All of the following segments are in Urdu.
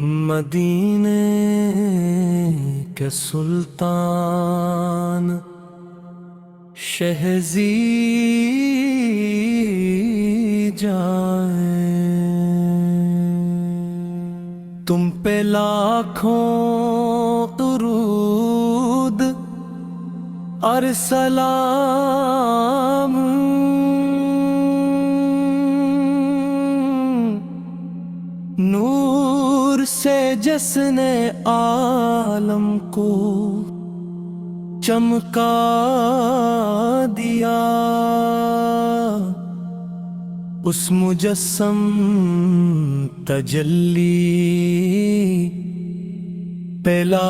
مدینے کے سلطان شہزی جائیں، تم پہ لاکھوں درود اور سلام، نور سے جس نے عالم کو چمکا دیا، اس مجسم تجلی پہ لاکھوں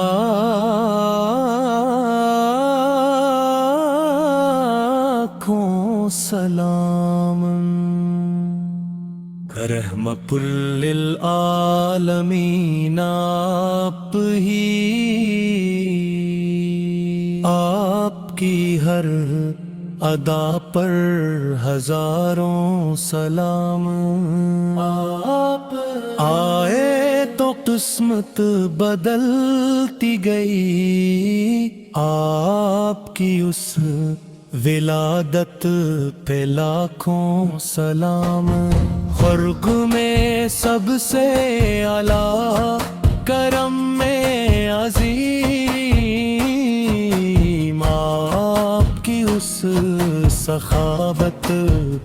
سلام۔ رحمت للعالمین آپ ہی، آپ کی ہر ادا پر ہزاروں سلام۔ آپ آئے تو قسمت بدلتی گئی، آپ کی اس ولادت پہ لاکھوں سلام۔ خرق میں سب سے اعلیٰ، کرم میں عظیم، آپ کی اس سخاوت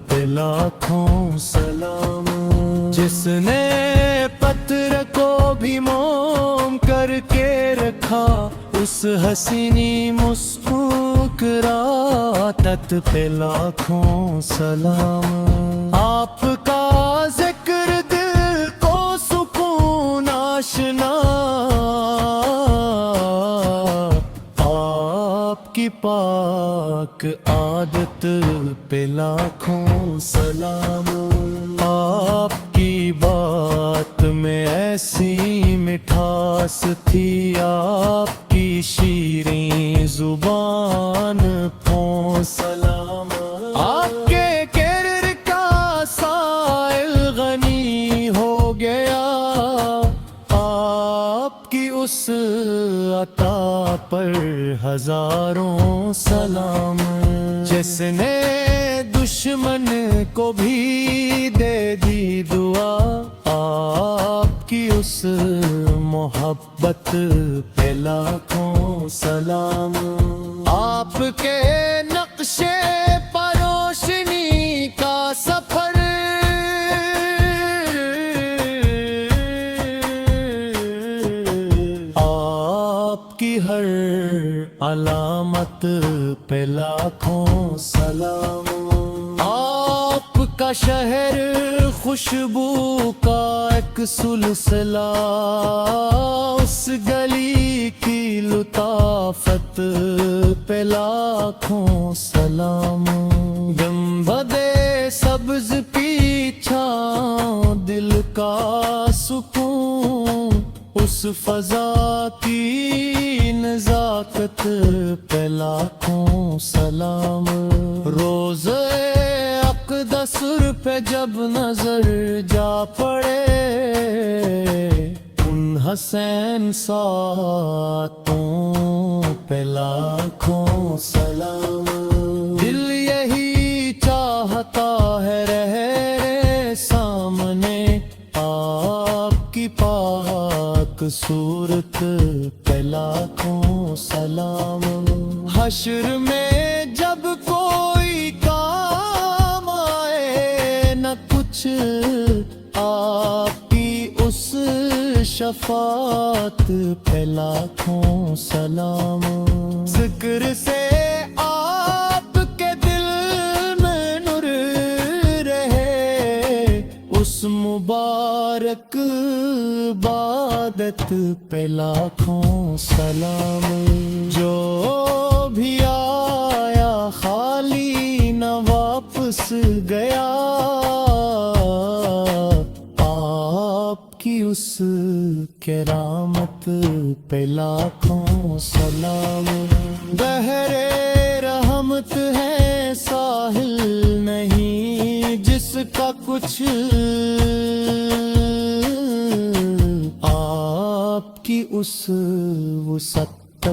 پہ لاکھوں سلام۔ جس نے پتھر کو بھی موم کر کے رکھا، اس حسینی مسکراتت پہ لاکھوں سلام۔ آپ کا ذکر دل کو سکون آشنا، آپ کی پاک عادت پہ لاکھوں سلام۔ آپ کی بات میں ایسی مٹھاس تھی، آپ کی شیریں زبان پہ سلام۔ آپ کے کرر کا سائل غنی ہو گیا، آپ کی اس عطا پر ہزاروں سلام۔ جس نے دشمن کو بھی دے دی دعا، آپ کی اس محبت پہ لاکھوں سلام۔ آپ کے نقشے پر روشنی کا سفر، آپ کی ہر علامت پہ لاکھوں سلام۔ آپ کا شہر خوشبو کا ایک سلسلہ، اس گلی کی لطافت پہ لاکھوں سلام۔ گنبدِ سبز پیچھا دل کا سکون، اس فضا کی نزاکت پہ لاکھوں سلام۔ روزے اقدس پہ جب نظر جا پڑے، ان حسین ساتوں پہ لاکھوں سلام۔ دل یہی چاہتا ہے رہے سامنے، آپ کی پاک صورت پہ لاکھوں سلام۔ حشر میں جب کوئی کام آئے نہ کچھ، آپ کی اس شفاعت پہ لاکھوں سلام۔ ذکر سے آپ کے دل میں نور رہے، اس مبارک عبادت پہ لاکھوں سلام۔ جو بھی آیا خالی نہ واپس گیا، آپ کی اس کرامت پہ لاکھوں سلام۔ بحر رحمت ہے ساحل نہیں جس کا کچھ کی اس وسعت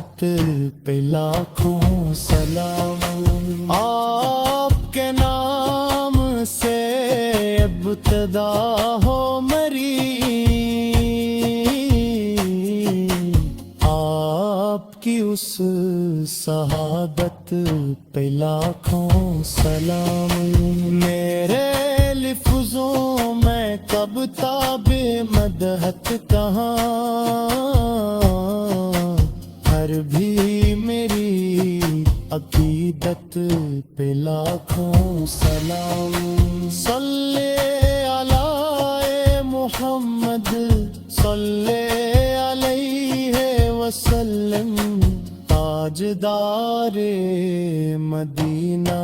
پہ لاکھوں سلام، آپ کے نام سے ابتدا ہو مری، آپ کی اس شہادت پہ لاکھوں سلام۔ میرے لفظوں میں کب تاب مدحت کہاں، ہر بھی میری عقیدت پہ لاکھوں سلام۔ صلی علی محمد صلی علیہ وسلم، تاجدار مدینہ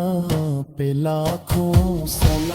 پہ لاکھوں سلام۔